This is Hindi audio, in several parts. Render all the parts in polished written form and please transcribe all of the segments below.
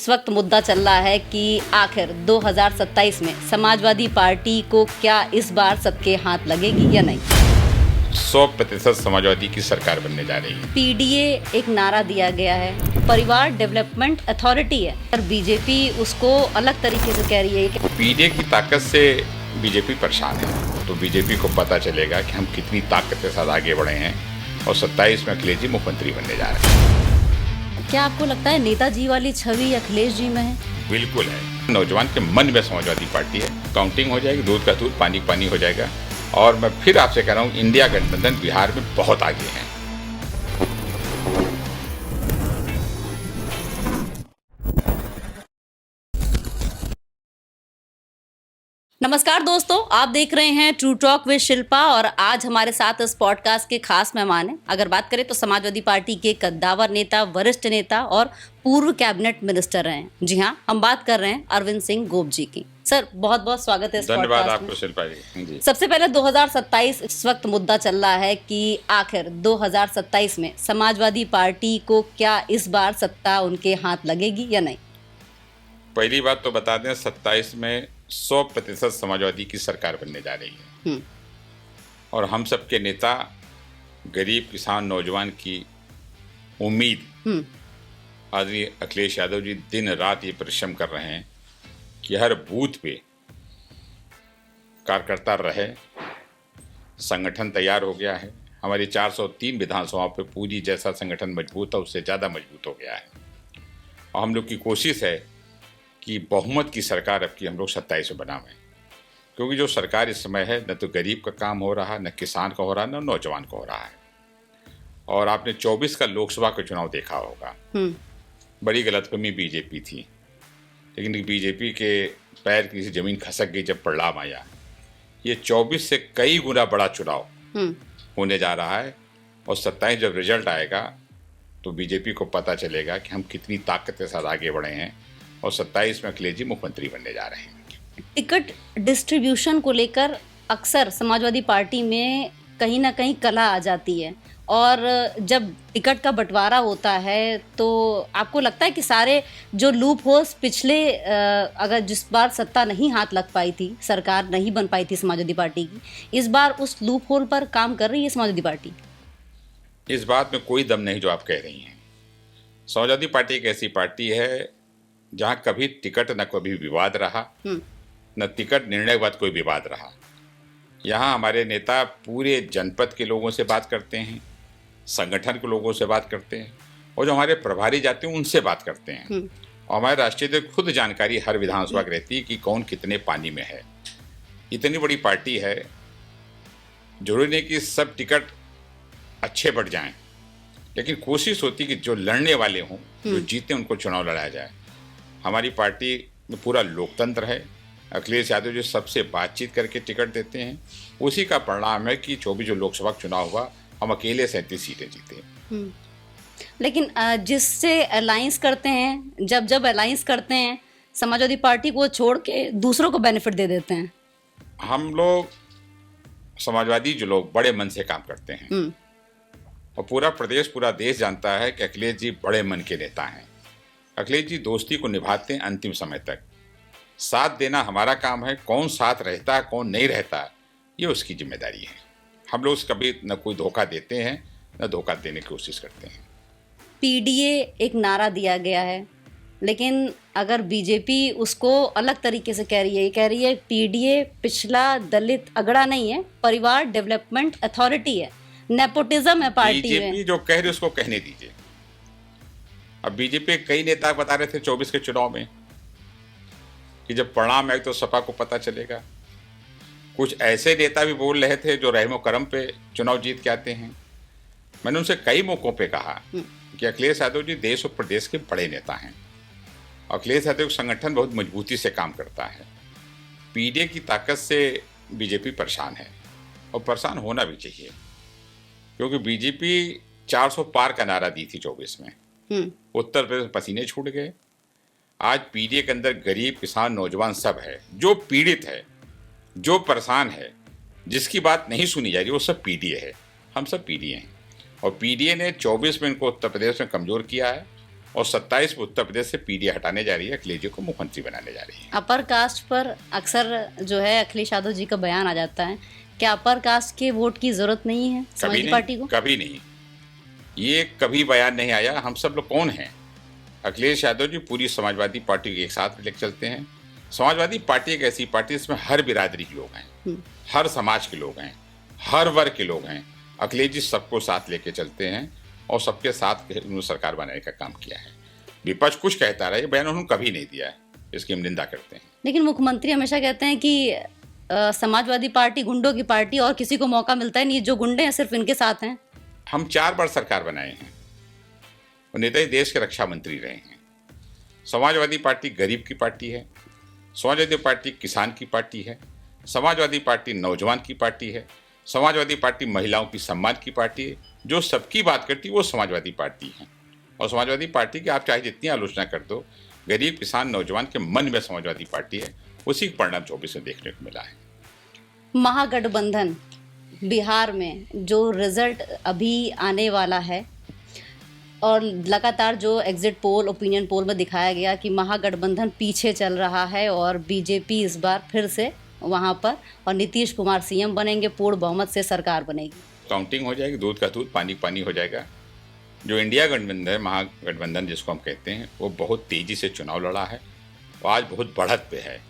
इस वक्त मुद्दा चल रहा है कि आखिर 2027 में समाजवादी पार्टी को क्या इस बार सबके हाथ लगेगी या नहीं। 100% समाजवादी की सरकार बनने जा रही है। पीडीए एक नारा दिया गया है, परिवार डेवलपमेंट अथॉरिटी है, और बीजेपी उसको अलग तरीके से कह रही है कि पीडीए की ताकत से बीजेपी परेशान है। तो बीजेपी को पता चलेगा कि हम कितनी ताकत के साथ आगे बढ़े हैं और 27 में अखिलेश जी मुख्यमंत्री बनने जा रहे हैं। क्या आपको लगता है नेताजी वाली छवि अखिलेश जी में है? बिल्कुल है। नौजवान के मन में समाजवादी पार्टी है। काउंटिंग हो जाएगी, दूध का दूध पानी पानी हो जाएगा। और मैं फिर आपसे कह रहा हूँ, इंडिया गठबंधन बिहार में बहुत आगे है। नमस्कार दोस्तों, आप देख रहे हैं ट्रू टॉक विद शिल्पा और आज हमारे साथ इस पॉडकास्ट के खास मेहमान हैं। अगर बात करें तो समाजवादी पार्टी के कद्दावर नेता, वरिष्ठ नेता और पूर्व कैबिनेट मिनिस्टर रहे हैं। जी हाँ, हम बात कर रहे हैं अरविंद सिंह गोप जी की। सर, बहुत बहुत स्वागत है इस धन्यवाद पॉडकास्ट में। आपको शिल्पा जी। सबसे पहले 2027 इस वक्त मुद्दा चल रहा है कि आखिर 2027 में समाजवादी पार्टी को क्या इस बार सत्ता उनके हाथ लगेगी या नहीं। पहली बात तो बता दें, 27 में 100% समाजवादी की सरकार बनने जा रही है। और हम सबके नेता, गरीब किसान नौजवान की उम्मीद आदरणीय अखिलेश यादव जी दिन रात ये परिश्रम कर रहे हैं कि हर बूथ पे कार्यकर्ता रहे। संगठन तैयार हो गया है। हमारी 403 विधानसभाओं पे पूरी जैसा संगठन मजबूत है, उससे ज़्यादा मजबूत हो गया है। और हम लोग की कोशिश है कि बहुमत की सरकार अब की हम लोग 27 में बनावें, क्योंकि जो सरकार इस समय है, न तो गरीब का काम हो रहा, न किसान का हो रहा, न नौजवान का हो रहा है। और आपने 24 का लोकसभा का चुनाव देखा होगा, बड़ी गलतफहमी बीजेपी थी, लेकिन बीजेपी के पैर की जमीन खसक गई जब परिणाम आया। ये 24 से कई गुना बड़ा चुनाव होने जा रहा है। और 27 जब रिजल्ट आएगा तो बीजेपी को पता चलेगा कि हम कितनी ताकत के साथ आगे बढ़े हैं और 27 में अखिलेश जी मुख्यमंत्री बनने जा रहे हैं। टिकट डिस्ट्रीब्यूशन को लेकर अक्सर समाजवादी पार्टी में कहीं ना कहीं कला आ जाती है, और जब टिकट का बंटवारा होता है तो आपको लगता है कि सारे जो लूप होल्स पिछले अगर जिस बार सत्ता नहीं हाथ लग पाई थी, सरकार नहीं बन पाई थी समाजवादी पार्टी की, इस बार उस लूप होल पर काम कर रही है समाजवादी पार्टी? इस बात में कोई दम नहीं जो आप कह रही हैं। समाजवादी पार्टी एक ऐसी पार्टी है जहाँ कभी टिकट न कभी विवाद रहा, न टिकट निर्णय के बाद कोई विवाद रहा। यहाँ हमारे नेता पूरे जनपद के लोगों से बात करते हैं, संगठन के लोगों से बात करते हैं, और जो हमारे प्रभारी जाते हैं उनसे बात करते हैं। और हमारे राष्ट्रीय अध्यक्ष खुद जानकारी हर विधानसभा की रहती है कि कौन कितने पानी में है। इतनी बड़ी पार्टी है, जरूरी नहीं कि सब टिकट अच्छे बढ़ जाएं, लेकिन कोशिश होती है कि जो लड़ने वाले हों, जो जीते, उनको चुनाव लड़ाया जाए। हमारी पार्टी में पूरा लोकतंत्र है। अखिलेश यादव जी सबसे बातचीत करके टिकट देते हैं। उसी का परिणाम है कि 24 जो लोकसभा चुनाव हुआ, हम अकेले 37 सीटें जीते। लेकिन जिससे अलायंस करते हैं, जब अलायंस करते हैं, समाजवादी पार्टी को छोड़ के दूसरों को बेनिफिट दे देते हैं। हम लोग समाजवादी जो लोग बड़े मन से काम करते हैं, और पूरा प्रदेश, पूरा देश जानता है कि अखिलेश जी बड़े मन के नेता हैं। अखिलेश जी दोस्ती को निभाते हैं अंतिम समय तक। साथ देना हमारा काम है। कौन साथ रहता है, कौन नहीं रहता, ये उसकी जिम्मेदारी है। हम लोग कभी न कोई धोखा देते हैं, न धोखा देने की कोशिश करते हैं। पीडीए एक नारा दिया गया है, लेकिन अगर बीजेपी उसको अलग तरीके से कह रही है पीडीए पिछला दलित अगड़ा नहीं है, परिवार डेवलपमेंट अथॉरिटी है, नेपोटिज्म है पार्टी में। बीजेपी जो कह रही है उसको कहने दीजिए। अब बीजेपी कई नेता बता रहे थे 24 के चुनाव में कि जब परिणाम आए तो सपा को पता चलेगा। कुछ ऐसे नेता भी बोल रहे थे जो रहमो करम पे चुनाव जीत के आते हैं। मैंने उनसे कई मौकों पे कहा कि अखिलेश यादव जी देश और प्रदेश के बड़े नेता हैं। अखिलेश यादव संगठन बहुत मजबूती से काम करता है। पीडीए की ताकत से बीजेपी परेशान है, और परेशान होना भी चाहिए, क्योंकि बीजेपी 400 पार का नारा दी थी 24 में। उत्तर प्रदेश में पसीने छूट गए। आज पीडीए के अंदर गरीब, किसान, नौजवान सब है। जो पीड़ित है, जो परेशान है, जिसकी बात नहीं सुनी जा रही, वो सब पीडीए है। हम सब पीडीए हैं, और पीडीए ने 24 में इनको उत्तर प्रदेश में कमज़ोर किया है। और 27 में उत्तर प्रदेश से पीडीए हटाने जा रही है, अखिलेश जी को मुख्यमंत्री बनाने जा रही है। अपर कास्ट पर अक्सर जो है अखिलेश यादव जी का बयान आ जाता है, क्या अपर कास्ट के वोट की जरूरत नहीं है समाजवादी पार्टी को? कभी नहीं, ये कभी बयान नहीं आया। हम सब लोग कौन हैं? अखिलेश यादव जी पूरी समाजवादी पार्टी को एक साथ लेकर चलते हैं। समाजवादी पार्टी एक ऐसी पार्टी जिसमें हर बिरादरी के लोग हैं, हर समाज के लोग हैं, हर वर्ग के लोग हैं। अखिलेश जी सबको साथ लेके चलते हैं और सबके साथ उन्होंने सरकार बनाने का काम किया है। विपक्ष कुछ कहता रहा, ये बयान उन्होंने कभी नहीं दिया है, इसकी हम निंदा करते हैं। लेकिन मुख्यमंत्री हमेशा कहते हैं कि समाजवादी पार्टी गुंडों की पार्टी और किसी को मौका मिलता है नहीं, जो गुंडे हैं सिर्फ इनके साथ हैं। हम 4 बार सरकार बनाए हैं और नेताजी देश के रक्षा मंत्री रहे हैं। समाजवादी पार्टी गरीब की पार्टी है, समाजवादी पार्टी किसान की पार्टी है, समाजवादी पार्टी नौजवान की पार्टी है, समाजवादी पार्टी महिलाओं की सम्मान की पार्टी है। जो सबकी बात करती है वो समाजवादी पार्टी है। और समाजवादी पार्टी की आप चाहे जितनी आलोचना कर दो, गरीब किसान नौजवान के मन में समाजवादी पार्टी है। उसी का परिणाम 24 में देखने को मिला है। महागठबंधन बिहार में जो रिजल्ट अभी आने वाला है और लगातार जो एग्जिट पोल ओपिनियन पोल में दिखाया गया कि महागठबंधन पीछे चल रहा है और बीजेपी इस बार फिर से वहां पर और नीतीश कुमार सीएम बनेंगे, पूर्ण बहुमत से सरकार बनेगी। काउंटिंग हो जाएगी, दूध का दूध पानी पानी हो जाएगा। जो इंडिया गठबंधन है, महागठबंधन जिसको हम कहते हैं, वो बहुत तेजी से चुनाव लड़ा है और आज बहुत बढ़त पे है।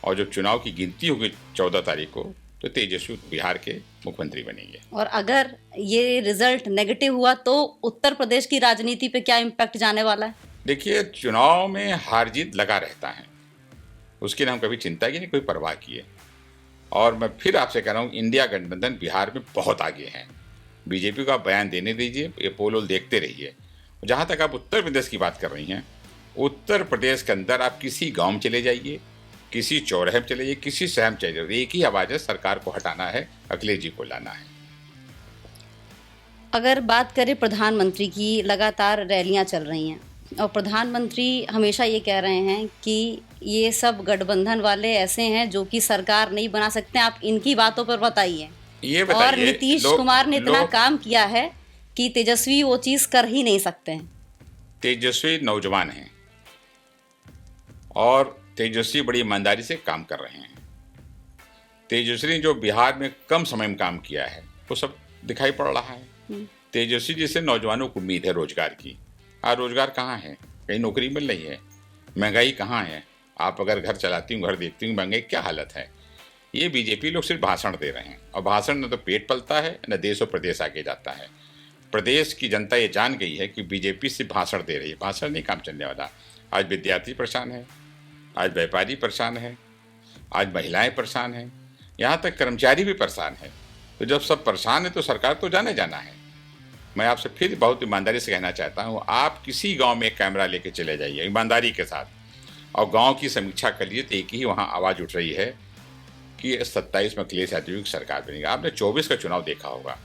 और जब चुनाव की गिनती होगी 14 तारीख को, तो तेजस्वी बिहार के मुख्यमंत्री बनेंगे। और अगर ये रिजल्ट नेगेटिव हुआ तो उत्तर प्रदेश की राजनीति पे क्या इम्पैक्ट जाने वाला है? देखिए, चुनाव में हार जीत लगा रहता है, उसकी हम कभी चिंता की नहीं, कोई परवाह किए। और मैं फिर आपसे कह रहा हूँ, इंडिया गठबंधन बिहार में बहुत आगे है। बीजेपी को आप बयान देने दीजिए, ये पोल वोल देखते रहिए। जहाँ तक आप उत्तर प्रदेश की बात कर रही हैं, उत्तर प्रदेश के अंदर आप किसी गाँव में चले जाइए, किसी चौराहे में चले जाइए, किसी शहर में चले जाइए, एक ही आवाज़ है, सरकार को हटाना है, अखिलेश जी को लाना है। अगर बात करें प्रधानमंत्री की, लगातार रैलियां चल रही हैं और प्रधानमंत्री हमेशा ये कह रहे हैं कि ये सब गठबंधन वाले ऐसे हैं जो कि सरकार नहीं बना सकते। आप इनकी बातों पर बताइए। ये बताइए, और नीतीश कुमार ने इतना काम किया है कि तेजस्वी वो चीज़ कर ही नहीं सकते हैं। तेजस्वी नौजवान हैं और तेजस्वी बड़ी ईमानदारी से काम कर रहे हैं। तेजस्वी ने जो बिहार में कम समय में काम किया है वो सब दिखाई पड़ रहा है। तेजस्वी जी से नौजवानों को उम्मीद है रोजगार की। आज रोजगार कहाँ है? कहीं नौकरी मिल रही है? महंगाई कहाँ है? आप अगर घर चलाती हूँ, घर देखती हूँ, महंगाई क्या हालत है? ये बीजेपी लोग सिर्फ भाषण दे रहे हैं और भाषण न तो पेट पलता है, न देश और प्रदेश आगे जाता है। प्रदेश की जनता ये जान गई है कि बीजेपी सिर्फ भाषण दे रही है, भाषण नहीं काम चलने वाला। आज विद्यार्थी परेशान है, आज व्यापारी परेशान है, आज महिलाएं परेशान हैं, यहाँ तक कर्मचारी भी परेशान है। तो जब सब परेशान है तो सरकार तो जाने जाना है। मैं आपसे फिर बहुत ईमानदारी से कहना चाहता हूँ, आप किसी गांव में एक कैमरा लेके चले जाइए ईमानदारी के साथ और गांव की समीक्षा कर लीजिए, तो एक ही वहाँ आवाज़ उठ रही है कि 27 में अखिलेश यादव की सरकार बनेगी। आपने 24 का चुनाव देखा होगा,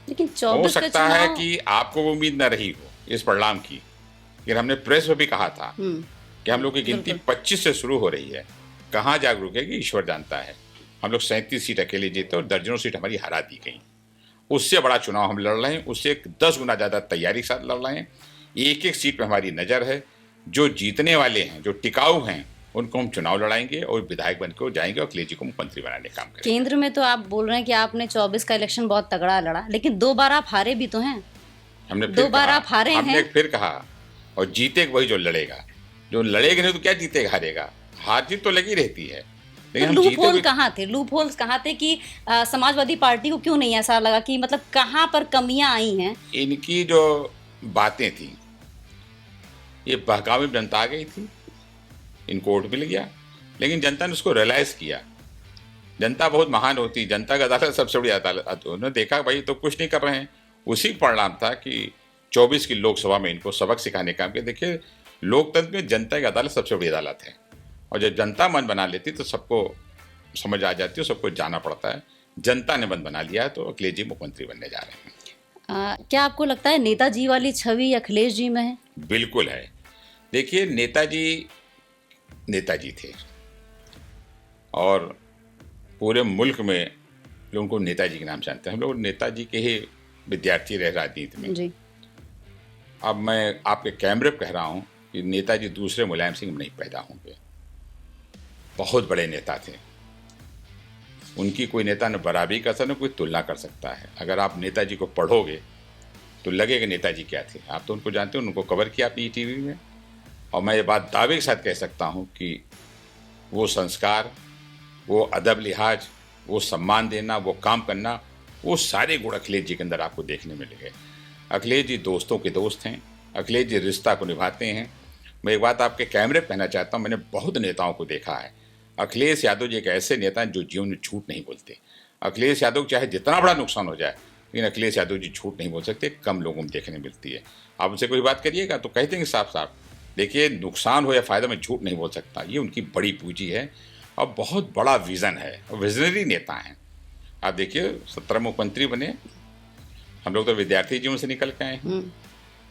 लेकिन 24 हो सकता है कि आपको वो उम्मीद न रही हो इस परिणाम की, लेकिन हमने प्रेस में भी कहा था कि हम लोग की गिनती 25 से शुरू हो रही है। कहाँ जागरूक है कि ईश्वर जानता है। हम लोग 37 सीट अकेले जीते और दर्जनों सीट हमारी हरा दी गई। उससे बड़ा चुनाव हम लड़ रहे हैं, उससे 10 गुना ज़्यादा तैयारी के साथ लड़ रहे हैं। एक एक सीट पर हमारी नज़र है। जो जीतने वाले हैं, जो टिकाऊ हैं, उनको हम चुनाव लड़ाएंगे और विधायक बनकर जाएंगे और अखिलेश जी को मुख्यमंत्री बनाने का काम करेंगे। केंद्र में तो आप बोल रहे हैं कि आपने 24 का इलेक्शन बहुत तगड़ा लड़ा, लेकिन 2 बार आप हारे भी तो हैं। हमने 2 बार आप हारे हैं। हमने फिर कहा, और जीतेगा वही जो लड़ेगा। जो लड़ेगा नहीं तो क्या जीतेगा, हारेगा। हार जीत तो लगी रहती है, लेकिन हम लूप होल कहाँ थे? लूप होल्स कहाँ थे कि समाजवादी पार्टी को क्यों नहीं ऐसा लगा कि मतलब कहाँ पर कमियां आई हैं? इनकी जो बातें थी, ये बहकावे में जनता आ गई थी, इनको वोट मिल गया, लेकिन जनता ने उसको रियलाइज किया। जनता बहुत महान होती, जनता का अदालत सबसे बड़ी अदालत। उन्होंने देखा भाई तो कुछ नहीं कर रहे हैं। उसी परिणाम था कि 24 की लोकसभा में इनको सबक सिखाने का काम किया। देखिए, लोकतंत्र में जनता की अदालत सबसे बड़ी अदालत है और जब जनता मन बना लेती तो सबको समझ आ जाती है, सबको जाना पड़ता है। जनता ने मन बना लिया है तो अखिलेश जी मुख्यमंत्री बनने जा रहे हैं। क्या आपको लगता है नेताजी वाली छवि अखिलेश जी में है? बिल्कुल है। देखिए, नेताजी थे और पूरे मुल्क में लोग उनको नेताजी के नाम जानते हैं। हम लोग नेताजी के ही विद्यार्थी रहे राजनीति में जी। अब मैं आपके कैमरे पर कह रहा हूँ कि नेताजी दूसरे मुलायम सिंह नहीं पैदा होंगे। बहुत बड़े नेता थे, उनकी कोई नेता न बराबरी कर सकता न कोई तुलना कर सकता है। अगर आप नेताजी को पढ़ोगे तो लगेगा नेताजी क्या थे। आप तो उनको जानते हो, उनको कवर किया आपने टीवी में, और मैं ये बात दावे के साथ कह सकता हूँ कि वो संस्कार, वो अदब लिहाज, वो सम्मान देना, वो काम करना, वो सारे गुण अखिलेश जी के अंदर आपको देखने मिलेंगे। अखिलेश जी दोस्तों के दोस्त हैं, अखिलेश जी रिश्ता को निभाते हैं। मैं एक बात आपके कैमरे पर कहना चाहता हूँ, मैंने बहुत नेताओं को देखा है। अखिलेश यादव जी एक ऐसे नेता हैं जो जीवन में झूठ नहीं बोलते। अखिलेश यादव चाहे जितना बड़ा नुकसान हो जाए, लेकिन अखिलेश यादव जी झूठ नहीं बोल सकते, कम लोगों में देखने मिलती है। आप उनसे कोई बात करिएगा तो कह देंगे साफ साफ, देखिए नुकसान हो या फ़ायदा में झूठ नहीं बोल सकता। ये उनकी बड़ी पूंजी है और बहुत बड़ा विज़न है, विजनरी नेता हैं। आप देखिए 17 मुख्यमंत्री बने, हम लोग तो विद्यार्थी जीवन से निकल के आए हैं।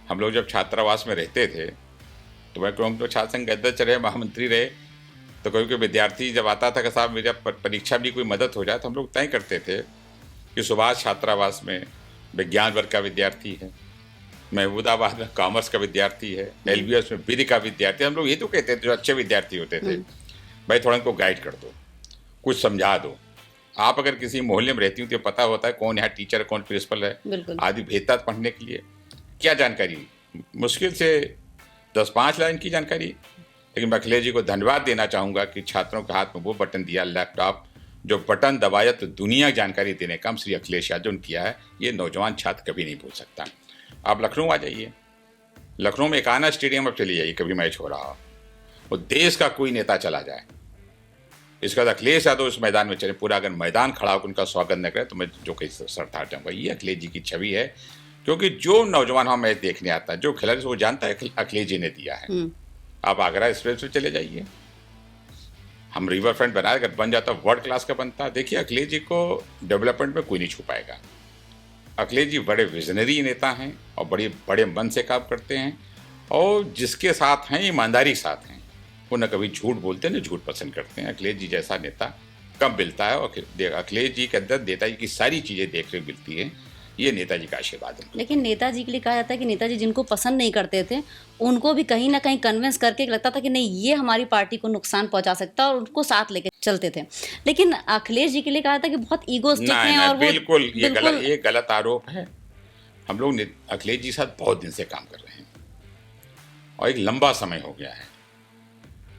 हम लोग जब छात्रावास में रहते थे तो मैं कहूँ तो छात्र संघ के अध्यक्ष रहे, महामंत्री रहे, तो कोई विद्यार्थी जब आता था कि साहब मेरा परीक्षा में कोई मदद हो जाए, तो हम लोग तय करते थे कि सुभाष छात्रावास में विज्ञान वर्ग का विद्यार्थी है, महमूदाबाद में कॉमर्स का विद्यार्थी है, LBS में विधि का विद्यार्थी। हम लोग ये तो कहते थे जो अच्छे विद्यार्थी होते थे, भाई थोड़ा इनको गाइड कर दो, कुछ समझा दो। आप अगर किसी मोहल्ले में रहती हूँ तो पता होता है कौन यहाँ टीचर, कौन प्रिंसिपल है, आदि भेजता पढ़ने के लिए। क्या जानकारी, मुश्किल से 10-5 लाइन की जानकारी। लेकिन मैं अखिलेश जी को धन्यवाद देना चाहूँगा कि छात्रों के हाथ में वो बटन दिया, लैपटॉप, जो बटन दबाया तो दुनिया जानकारी देने का काम श्री अखिलेश यादव ने किया है। ये नौजवान छात्र कभी नहीं भूल सकता। आप लखनऊ आ जाइए, लखनऊ में एकाना स्टेडियम पर चले जाइए, कभी मैच हो रहा हो, वो देश का कोई नेता चला जाए, इसका बाद अखिलेश यादव इस मैदान में चले, पूरा अगर मैदान खड़ा होकर उनका स्वागत न करे तो मैं जो कहीं सरतार जाऊँगा। ये अखिलेश जी की छवि है, क्योंकि जो नौजवान हम मैच देखने आता है, जो खिलाड़ी वो जानता है अखिलेश जी ने दिया है। आप आगरा एक्सप्रेस पे चले जाइए, हम रिवर फ्रंट बनाए, अगर बन जाता वर्ल्ड क्लास का बनता। देखिए अखिलेश जी को डेवलपमेंट में कोई नहीं छू पाएगा। अखिलेश जी बड़े विजनरी नेता हैं और बड़े बड़े मन से काम करते हैं, और जिसके साथ हैं ईमानदारी के साथ हैं, वो न कभी झूठ बोलते न झूठ पसंद करते हैं। अखिलेश जी जैसा नेता कब मिलता है, और अखिलेश जी के अंदर नेताजी की सारी चीज़ें देखने मिलती हैं। ये नेताजी का आशीर्वाद है। लेकिन नेताजी के लिए कहा जाता है कि नेताजी जिनको पसंद नहीं करते थे उनको भी कहीं ना कहीं कन्विंस करके लगता था कि नहीं ये हमारी पार्टी को नुकसान पहुंचा सकता है, और उनको साथ लेके चलते थे। लेकिन अखिलेश जी के लिए कहा जाता है कि बहुत ईगोस्टिक हैं और बिल्कुल ये गलत आरोप है। हम लोग अखिलेश जी के साथ बहुत दिन से काम कर रहे हैं और एक लंबा समय हो गया है।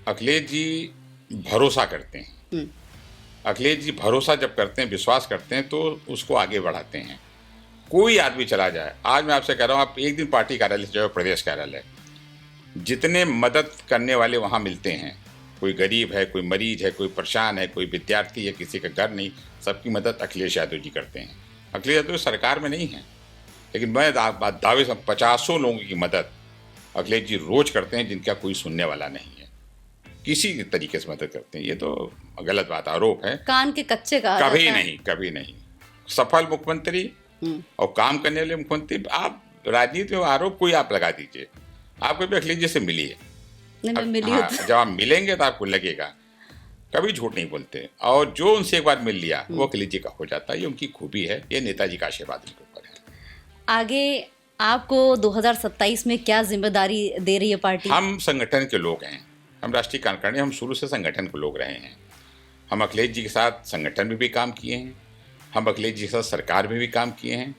अखिलेश जी भरोसा करते हैं। अखिलेश जी भरोसा जब करते हैं, विश्वास करते हैं, तो उसको आगे बढ़ाते हैं। कोई आदमी चला जाए, आज मैं आपसे कह रहा हूँ, आप एक दिन पार्टी कार्यालय से जाओ, प्रदेश कार्यालय, जितने मदद करने वाले वहाँ मिलते हैं, कोई गरीब है, कोई मरीज है, कोई परेशान है, कोई विद्यार्थी है, किसी का घर नहीं, सबकी मदद अखिलेश यादव जी करते हैं। अखिलेश यादव सरकार में नहीं है, लेकिन मैं दावे से 50 लोगों की मदद अखिलेश जी रोज करते हैं, जिनका कोई सुनने वाला नहीं है, किसी तरीके से मदद करते हैं। ये तो गलत बात, आरोप है, कान के कच्चे का कभी नहीं, कभी नहीं। सफल मुख्यमंत्री और काम करने वाले मुख्यमंत्री, आप राजनीति में आरोप कोई आप लगा दीजिए, आप कभी अखिलेश जी से मिलिए, जब आप मिलेंगे तो आपको लगेगा कभी झूठ नहीं बोलते, और जो उनसे एक बार मिल लिया वो अखिलेश जी का हो जाता है। ये उनकी खूबी है, ये नेताजी का आशीर्वाद उनके ऊपर है। आगे आपको 2027 में क्या जिम्मेदारी दे रही है पार्टी? हम संगठन के लोग हैं, हम राष्ट्रीय कार्यकारिणी, हम शुरू से संगठन के लोग रहे हैं। हम अखिलेश जी के साथ संगठन में भी काम किए हैं, हम अखिलेश जी के साथ सरकार में भी काम किए हैं।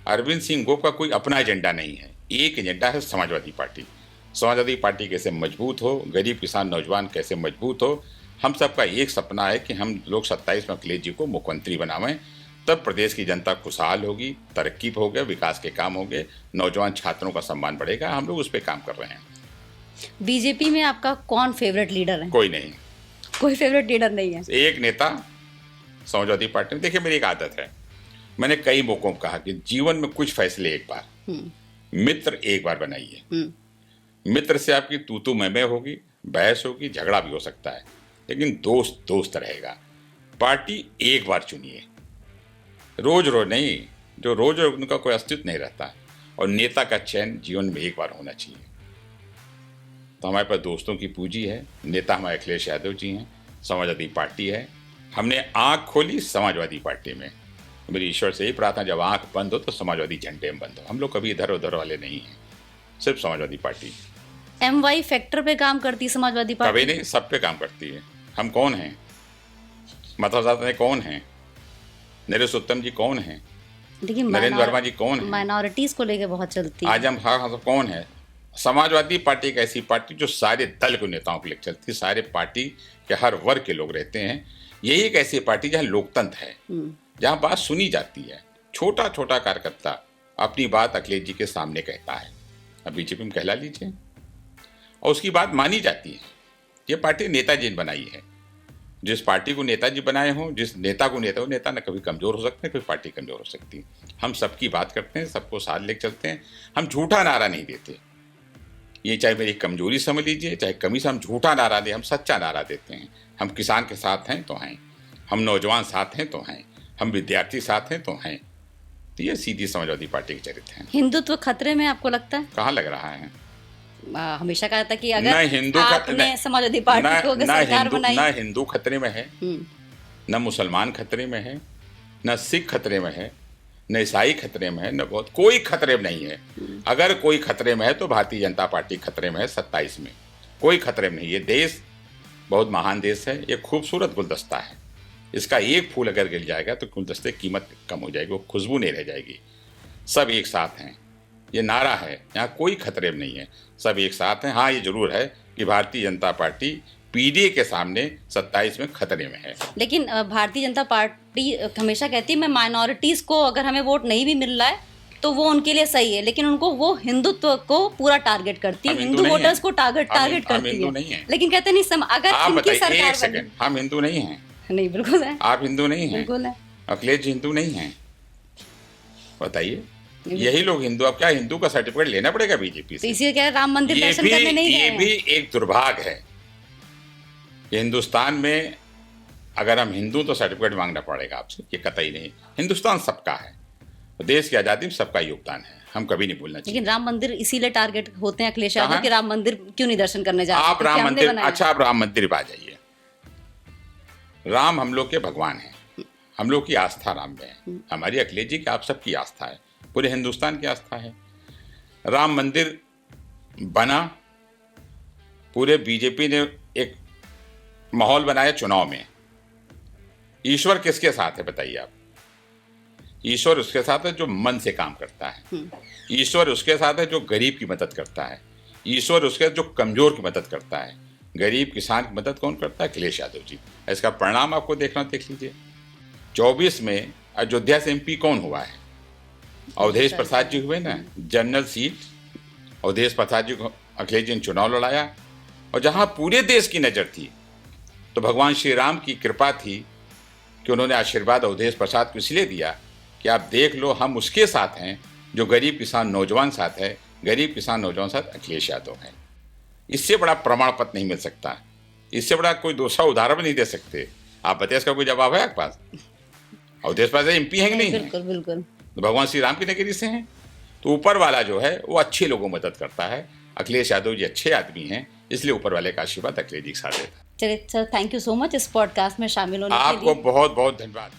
अरविंद सिंह गोप का कोई अपना एजेंडा नहीं है, एक एजेंडा है समाजवादी पार्टी। समाजवादी पार्टी कैसे मजबूत हो, गरीब किसान नौजवान कैसे मजबूत हो, हम सबका एक सपना है कि हम लोग 27 में अखिलेश जी को मुख्यमंत्री बनावें, तब प्रदेश की जनता खुशहाल होगी, तरक्की होगी, विकास के काम होंगे, नौजवान छात्रों का सम्मान बढ़ेगा। हम लोग उस पर काम कर रहे हैं। बीजेपी में आपका कौन फेवरेट लीडर है? कोई नहीं, कोई फेवरेट लीडर नहीं है। एक नेता समाजवादी पार्टी में। देखिए मेरी एक आदत है, मैंने कई मौकों पर कहा कि जीवन में कुछ फैसले एक बार, मित्र एक बार बनाइए। मित्र से आपकी तू मैं होगी, बहस होगी, झगड़ा भी हो सकता है, लेकिन दोस्त दोस्त रहेगा। पार्टी एक बार चुनिए, रोज रोज नहीं, जो रोज रोज उनका कोई अस्तित्व नहीं रहता। और नेता का चयन जीवन में एक बार होना चाहिए। तो हमारे पास दोस्तों की पूंजी है। नेता हमारे अखिलेश यादव जी हैं, समाजवादी पार्टी है। हमने आंख खोली समाजवादी पार्टी में। मेरी ईश्वर से यही प्रार्थना, जब आंख बंद हो तो समाजवादी झंडे में बंद हो। हम लोग कभी इधर उधर वाले नहीं हैं। सिर्फ समाजवादी पार्टी। MY फैक्टर पे काम करती समाजवादी पार्टी? कभी नहीं, सब पे काम करती है। हम कौन हैं? मतदाता कौन हैं? नरेश उत्तम जी कौन हैं? लेकिन नरेंद्र वर्मा जी कौन हैं? माइनॉरिटीज को लेके बहुत चलती है। आज हम हाँ कौन है? समाजवादी पार्टी एक ऐसी पार्टी जो सारे दल के नेताओं के लिए चलती है, सारे पार्टी के हर वर्ग के लोग रहते हैं। यही एक ऐसी पार्टी जहाँ लोकतंत्र है, जहाँ बात सुनी जाती है। छोटा छोटा कार्यकर्ता अपनी बात अखिलेश जी के सामने कहता है, अब बीजेपी में कहला लीजिए, और उसकी बात मानी जाती है। ये पार्टी नेताजी ने बनाई है। जिस पार्टी को नेताजी बनाए हों, जिस नेता को नेता न कभी कमज़ोर हो सकते हैं, कभी पार्टी कमज़ोर हो सकती है। हम सबकी बात करते हैं, सबको साथ लेकर चलते हैं। हम झूठा नारा नहीं देते। ये चाहे मेरी कमजोरी समझ लीजिए, चाहे कमी से हम झूठा नारा दें, हम सच्चा नारा देते हैं। हम किसान के साथ हैं तो हैं, हम नौजवान साथ हैं तो हैं, हम विद्यार्थी साथ हैं तो हैं। तो ये सीधी समाजवादी पार्टी के चरित्र हैं। हिंदुत्व खतरे में आपको लगता है? कहाँ लग रहा है? हमेशा कहा था कि अगर आपने समाजवादी पार्टी को अगर सरकार बनाई, ना हिंदू खतरे में है, न मुसलमान खतरे में है, न सिख खतरे में है, न ईसाई खतरे में है, न बहुत कोई खतरे में नहीं है। अगर कोई खतरे में है तो भारतीय जनता पार्टी खतरे में है। 27 में कोई खतरे में नहीं। ये देश बहुत महान देश है, ये खूबसूरत गुलदस्ता है। इसका एक फूल अगर गिर जाएगा तो गुलदस्ते की कीमत कम हो जाएगी, वो खुशबू नहीं रह जाएगी। सब एक साथ हैं, ये नारा है। यहाँ कोई खतरे में नहीं है, सब एक साथ हैं। हाँ, ये जरूर है कि भारतीय जनता पार्टी पीडीए के सामने 27 में खतरे में है। लेकिन भारतीय जनता पार्टी हमेशा कहती है मैं माइनॉरिटीज को अगर हमें वोट नहीं भी मिल रहा है तो वो उनके लिए सही है, लेकिन उनको वो हिंदुत्व को पूरा टारगेट करती है, हिंदू वोटर्स को टारगेट करती है। लेकिन कहते नहीं अगर इनकी सरकार बने। हम हिंदू नहीं हैं। नहीं, बिल्कुल है। आप हिंदू नहीं हैं? बिल्कुल है। अखिलेश जी हिंदू नहीं हैं? बताइए। यही लोग हिंदू, अब क्या हिंदू का सर्टिफिकेट लेना पड़ेगा बीजेपी से? इसी क्या राम मंदिर दर्शन करने नहीं गए? ये भी एक दुर्भाग्य है। हिंदुस्तान में अगर हम हिंदू तो सर्टिफिकेट मांगना पड़ेगा आपसे, ये कतई नहीं। हिंदुस्तान सबका है, देश की आज़ादी में सबका योगदान है, हम कभी नहीं भूलना चाहिए। लेकिन राम मंदिर इसीलिए टारगेट होते हैं अखिलेश यादव कि राम मंदिर क्यों नहीं दर्शन करने जा रहे? आप राम मंदिर, अच्छा आप राम मंदिर पे आ जाइए। राम हम लोग के भगवान हैं, हम लोग की आस्था राम में है। हमारी अखिलेश जी की, आप सबकी आस्था है, पूरे हिंदुस्तान की आस्था है। राम मंदिर बना, पूरे बीजेपी ने एक माहौल बनाया चुनाव में। ईश्वर किसके साथ है बताइए आप? ईश्वर उसके साथ है जो मन से काम करता है। ईश्वर उसके साथ है जो गरीब की मदद करता है। ईश्वर उसके जो कमजोर की मदद करता है। गरीब किसान की मदद कौन करता है? अखिलेश यादव जी। इसका परिणाम आपको देखना, देख लीजिए। 24 में अयोध्या से MP कौन हुआ है? अवधेश प्रसाद जी हुए ना, जनरल सीट। अवधेश प्रसाद जी को अखिलेश जी ने चुनाव लड़ाया, और जहां पूरे देश की नजर थी तो भगवान श्री राम की कृपा थी कि उन्होंने आशीर्वाद अवधेश प्रसाद को इसलिए दिया कि आप देख लो, हम उसके साथ हैं जो गरीब किसान नौजवान साथ है। गरीब किसान नौजवान साथ अखिलेश यादव है। इससे बड़ा प्रमाण पत्र नहीं मिल सकता, इससे बड़ा कोई दूसरा उदाहरण नहीं दे सकते। आप बताइए, इसका कोई जवाब है आपके पास? अवधेश प्रसाद MP है कि नहीं? बिल्कुल बिल्कुल। तो भगवान श्री राम की नगरी से हैं, तो ऊपर वाला जो है वो अच्छे लोगों को मदद करता है। अखिलेश यादव जी अच्छे आदमी हैं, इसलिए ऊपर वाले का आशीर्वाद अखिलेश जी के साथ देता है। चलिए sir, thank you so much इस पॉडकास्ट में शामिल होने के लिए। आपको बहुत बहुत धन्यवाद।